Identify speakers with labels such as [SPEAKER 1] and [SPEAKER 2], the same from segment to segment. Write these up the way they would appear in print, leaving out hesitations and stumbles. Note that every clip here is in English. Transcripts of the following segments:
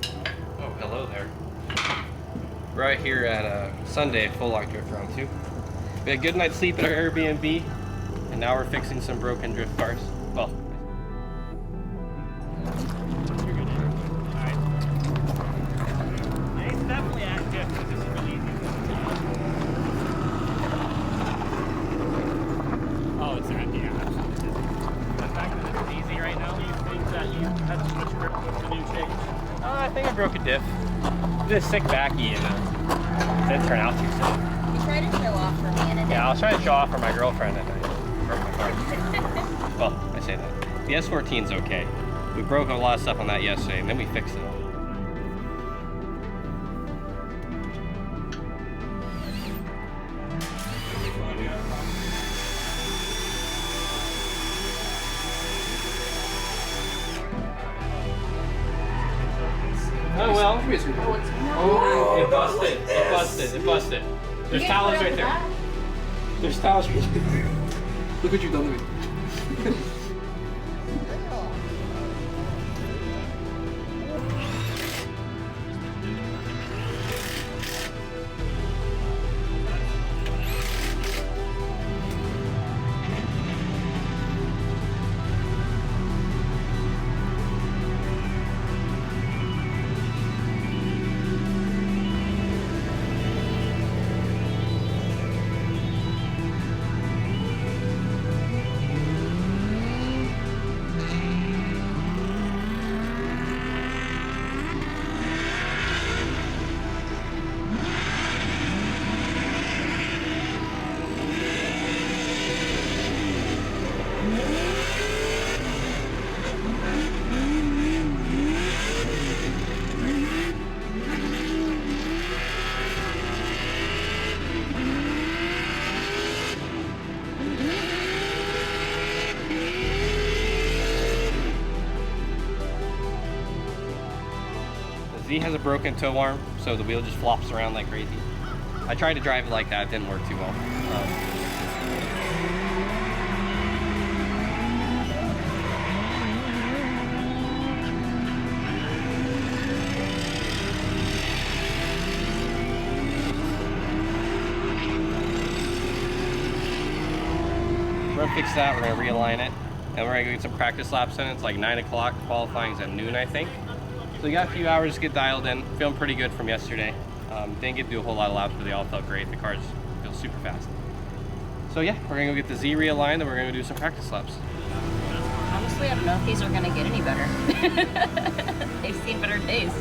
[SPEAKER 1] Oh, hello there. We're out here at Sunday full log drift round 2. We had a good night's sleep at our Airbnb, and now we're fixing some broken drift cars. Well,
[SPEAKER 2] You're good. Alright. Yeah, it's definitely at drift because this is really easy. Oh, it's at, yeah, absolutely. The fact that it's easy right now, you think that you had to switch grip with the new change?
[SPEAKER 1] I think I broke a diff. This sick backy and it didn't turn out too sick.
[SPEAKER 3] You try to show off for me in a day.
[SPEAKER 1] Yeah, I was trying to show off for my girlfriend and I broke my car. Well, I say that. The S14's okay. We broke a lot of stuff on that yesterday and then we fixed it all. Oh well. Oh, it busted. It busted. It busted. There's towels right there. There's towels right there.
[SPEAKER 4] Look what you've done to me.
[SPEAKER 1] Z has a broken tow arm, so the wheel just flops around like crazy. I tried to drive it like that, it didn't work too well. We're gonna fix that, we're gonna realign it, and we're gonna go get some practice laps in. It's like 9 o'clock, qualifying's at noon, I think. So we got a few hours to get dialed in. Feeling pretty good from yesterday. Didn't get to do a whole lot of laps, but they all felt great. The cars feel super fast. So yeah, we're gonna go get the Z realigned and we're gonna do some practice laps.
[SPEAKER 3] Honestly, I don't know if these are gonna get any better. They've seen better days.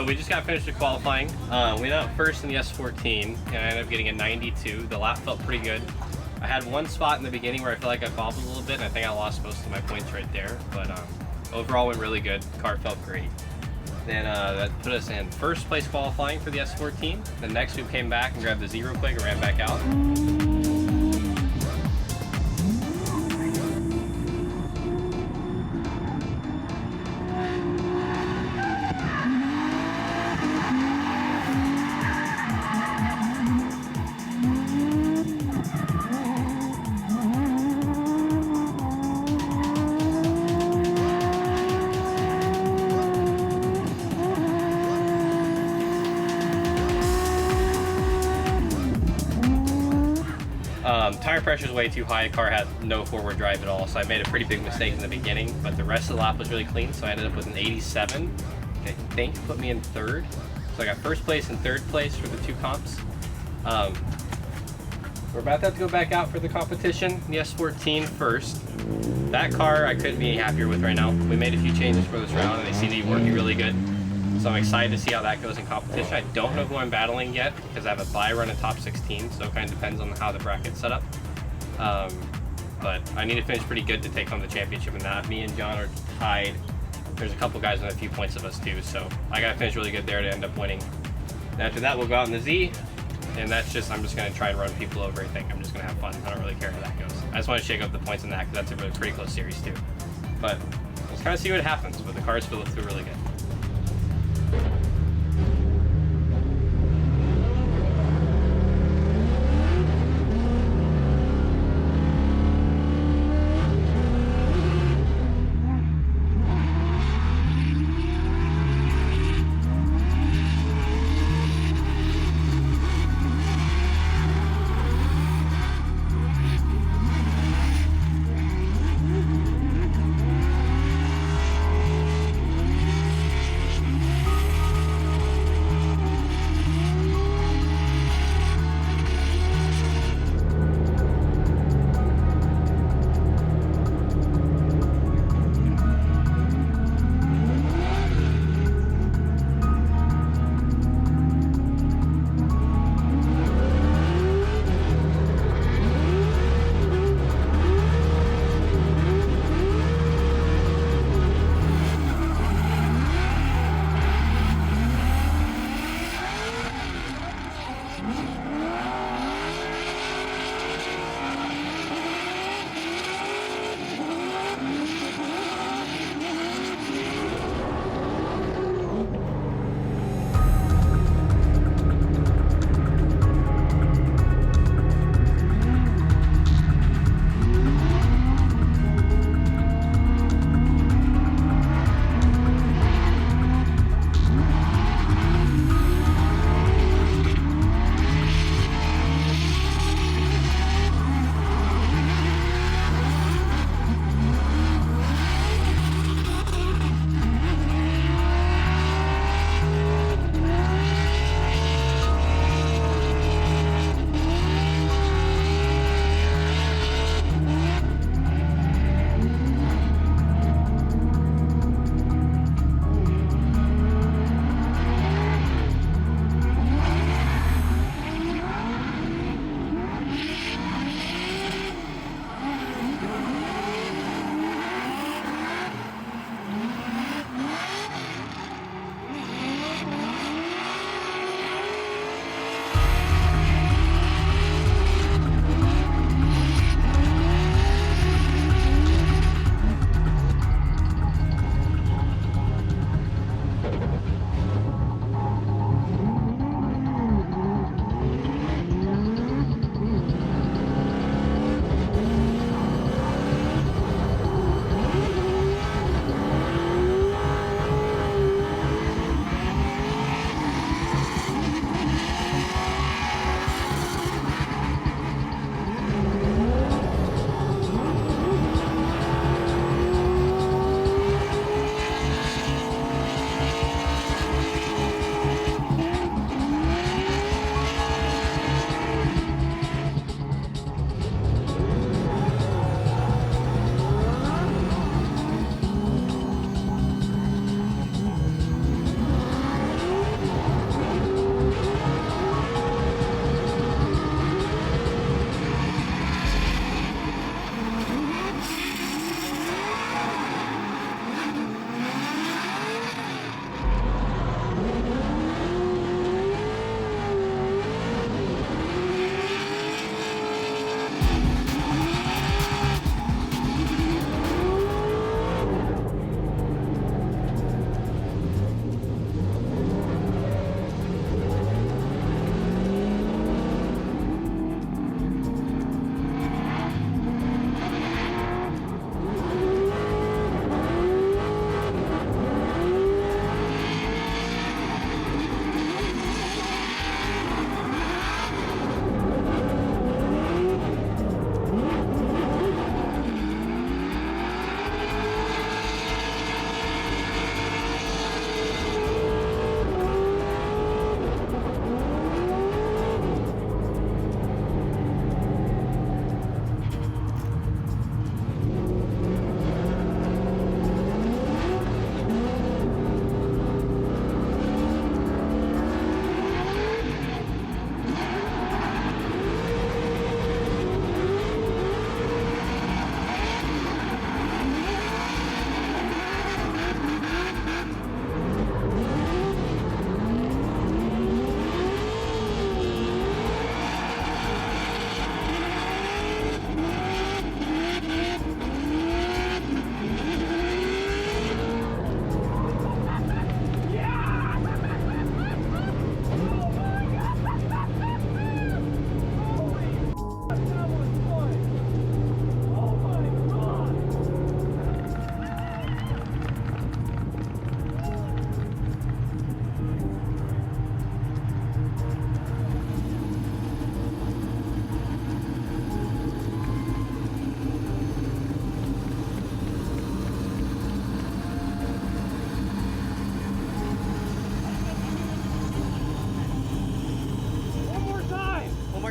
[SPEAKER 1] So we just got finished with qualifying. We went out first in the S14, and I ended up getting a 92. The lap felt pretty good. I had one spot in the beginning where I felt like I bobbled a little bit, and I think I lost most of my points right there. But overall went really good. The car felt great. Then that put us in first place qualifying for the S14. Then next we came back and grabbed the zero quick and ran back out. Tire pressure is way too high. The car had no forward drive at all, so I made a pretty big mistake in the beginning, but the rest of the lap was really clean, so I ended up with an 87, which I think put me in third. So I got first place and third place for the two comps. We're about to have to go back out for the competition, the S14 first. That car I couldn't be any happier with right now. We made a few changes for this round, and they seem to be working really good. So I'm excited to see how that goes in competition. I don't know who I'm battling yet because I have a bye run in top 16, so it kind of depends on how the bracket's set up. But I need to finish pretty good to take home the championship in that. Me and John are tied. There's a couple guys with a few points of us too, so I gotta finish really good there to end up winning. And after that, we'll go out in the Z, and that's just, I'm just gonna try and run people over, I think. I'm just gonna have fun. I don't really care how that goes. I just wanna shake up the points in that because that's a pretty close series too. But let's kind of see what happens, but the cars feel really good.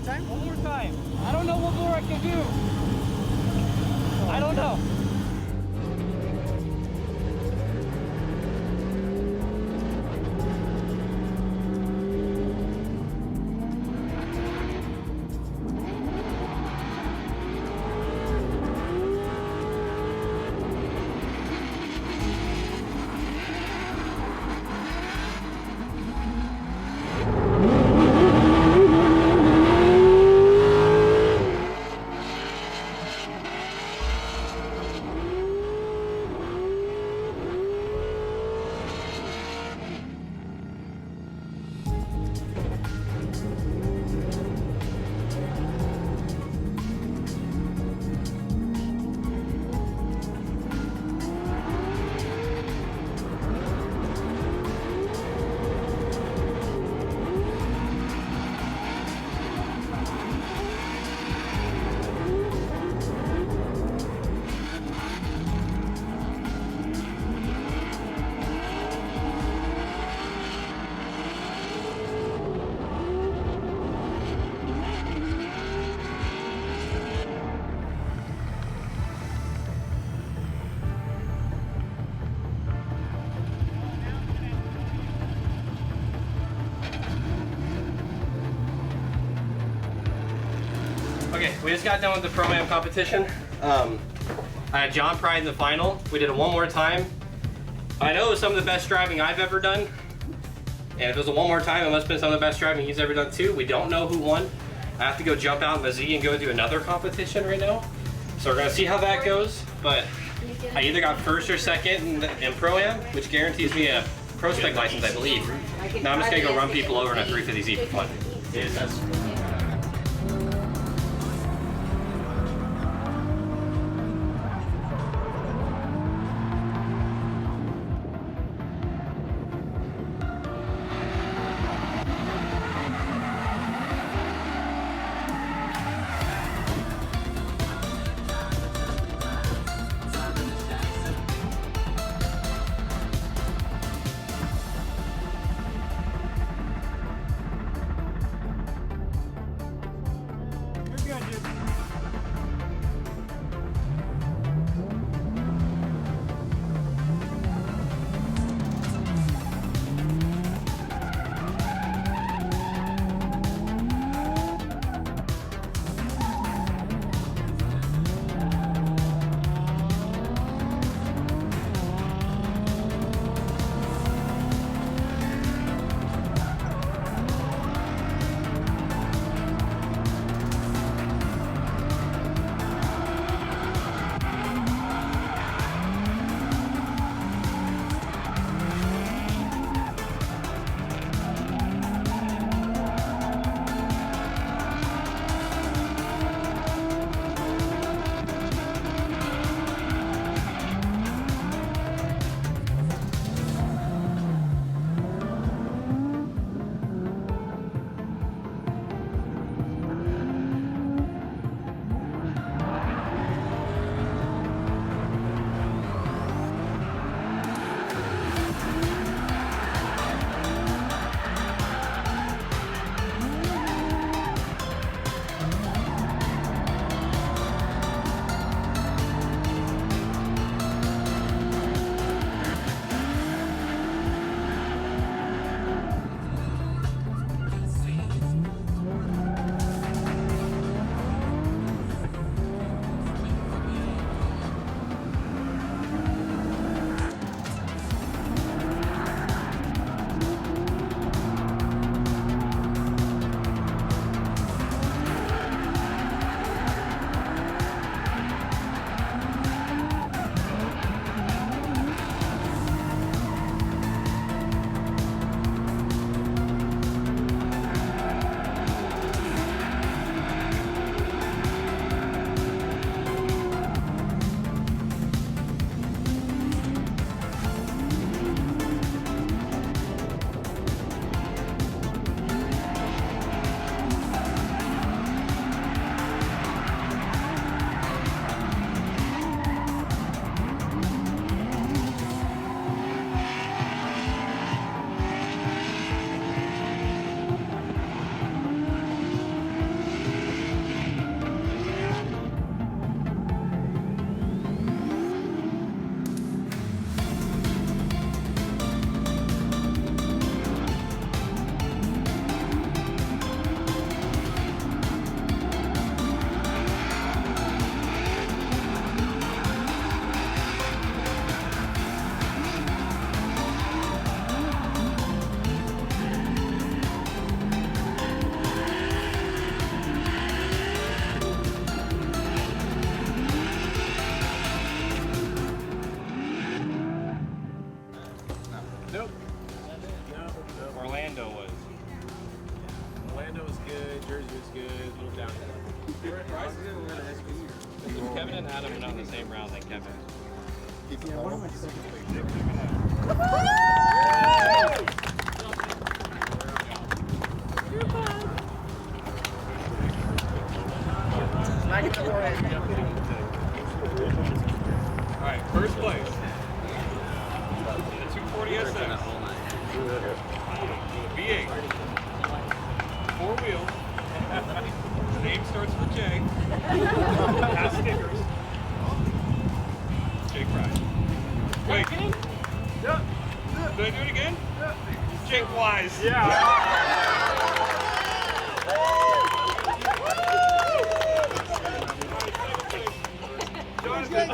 [SPEAKER 2] time?
[SPEAKER 1] One more time. I don't know what more I can do. I don't know. Okay, we just got done with the Pro-Am competition. I had John Pride in the final. We did it one more time. I know it was some of the best driving I've ever done. And if it was a one more time, it must have been some of the best driving he's ever done too. We don't know who won. I have to go jump out in the Z and go do another competition right now. So we're gonna see how that goes. But I either got first or second in Pro-Am, which guarantees me a Pro Spec license, I believe. Now I'm just gonna go run people over in a 350Z for fun. Orlando was.
[SPEAKER 4] Orlando was good, Jersey was good, a little downhill.
[SPEAKER 1] Kevin and Adam went out in the same round than Kevin.
[SPEAKER 4] Alright, first place. The 240 SX. V8. 4 wheels. Name starts with J. Has stickers. Jake Pride. Wait. Yeah. Do I do it again? Yeah. Jake Wise. Yeah. Jonathan.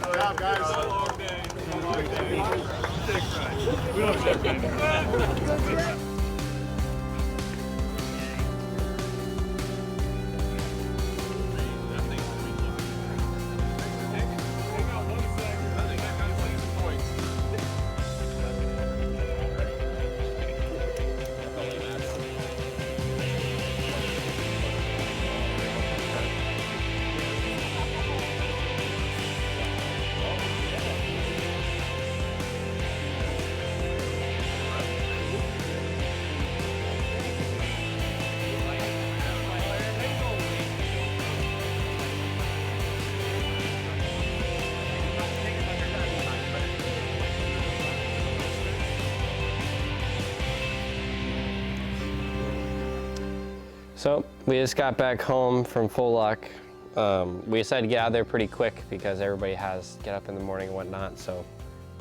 [SPEAKER 4] Good job, guys. Long day. Jake Pride. We don't have Jake Pride.
[SPEAKER 1] So we just got back home from Full Lock. We decided to get out of there pretty quick because everybody has to get up in the morning and whatnot. So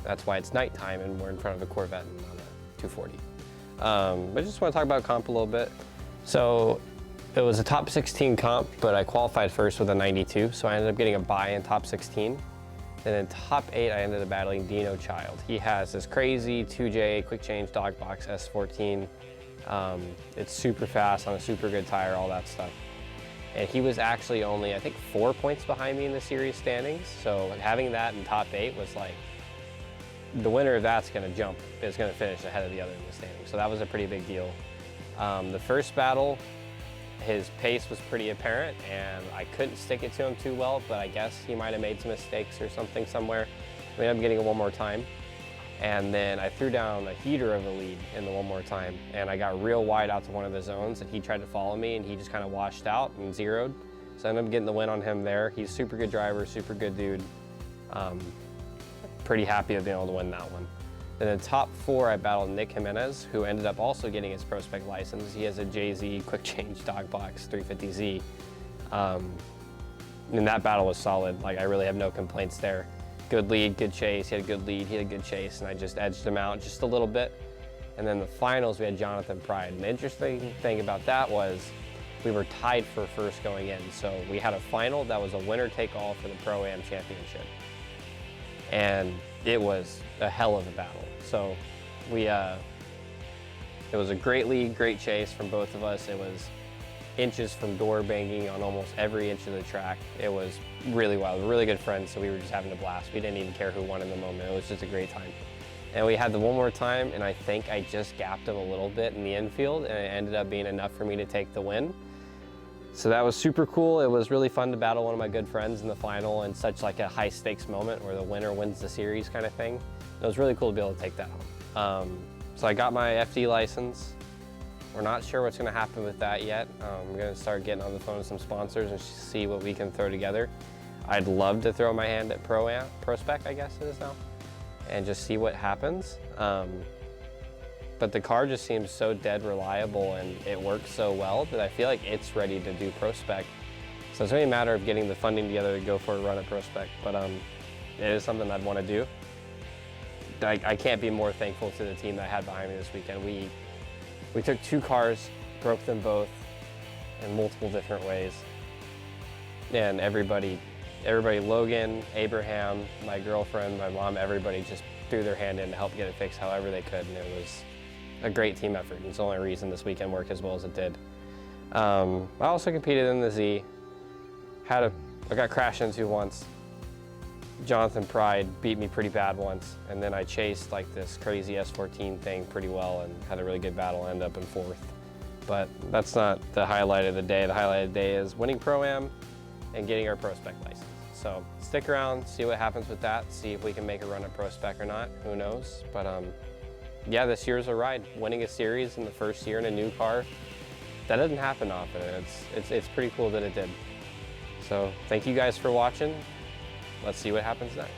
[SPEAKER 1] that's why it's nighttime and we're in front of a Corvette and on a 240. But I just want to talk about comp a little bit. So it was a top 16 comp, but I qualified first with a 92. So I ended up getting a bye in top 16. And in top 8, I ended up battling Dino Child. He has this crazy 2J quick change Dogbox S14. It's super fast on a super good tire, all that stuff. And he was actually only, I think, 4 points behind me in the series standings. So having that in top 8 was like, the winner of that's gonna jump, is gonna finish ahead of the other in the standings. So that was a pretty big deal. The first battle, his pace was pretty apparent and I couldn't stick it to him too well, but I guess he might have made some mistakes or something somewhere. We ended up getting it one more time. And then I threw down a heater of a lead in the one more time, and I got real wide out to one of the zones, and he tried to follow me, and he just kind of washed out and zeroed. So I ended up getting the win on him there. He's a super good driver, super good dude. Pretty happy of being able to win that one. Then in the top 4, I battled Nick Jimenez, who ended up also getting his Pro Spec license. He has a JZ quick change Dogbox 350Z. And that battle was solid. Like, I really have no complaints there. Good lead, good chase. He had a good lead, he had a good chase, and I just edged him out just a little bit. And then the finals, we had Jonathan Pride. And the interesting thing about that was we were tied for first going in. So we had a final that was a winner-take-all for the Pro-Am Championship. And it was a hell of a battle. So it was a great lead, great chase from both of us. It was inches from door banging on almost every inch of the track. It was really wild. We're really good friends, so we were just having a blast. We didn't even care who won in the moment. It was just a great time. And we had the one more time, and I think I just gapped him a little bit in the infield, and it ended up being enough for me to take the win. So that was super cool. It was really fun to battle one of my good friends in the final in such like a high stakes moment where the winner wins the series kind of thing. It was really cool to be able to take that home. So I got my FD license. We're not sure what's going to happen with that yet. I'm going to start getting on the phone with some sponsors and see what we can throw together. I'd love to throw my hand at Pro Spec, I guess it is now, and just see what happens. But the car just seems so dead reliable and it works so well that I feel like it's ready to do Pro Spec. So it's only a matter of getting the funding together to go for a run at Pro Spec, but it is something I'd want to do. I can't be more thankful to the team that I had behind me this weekend. We took 2 cars, broke them both in multiple different ways. And everybody, Logan, Abraham, my girlfriend, my mom, everybody just threw their hand in to help get it fixed however they could. And it was a great team effort. It's the only reason this weekend worked as well as it did. I also competed in the Z. I got crashed into once. Jonathan Pride beat me pretty bad once, and then I chased like this crazy S14 thing pretty well and had a really good battle, end up in 4th. But that's not the highlight of the day. The highlight of the day is winning Pro-Am and getting our Pro Spec license. So stick around, see what happens with that, see if we can make a run at Pro Spec or not, who knows. But yeah, this year's a ride. Winning a series in the first year in a new car, that doesn't happen often. It's pretty cool that it did. So thank you guys for watching. Let's see what happens next.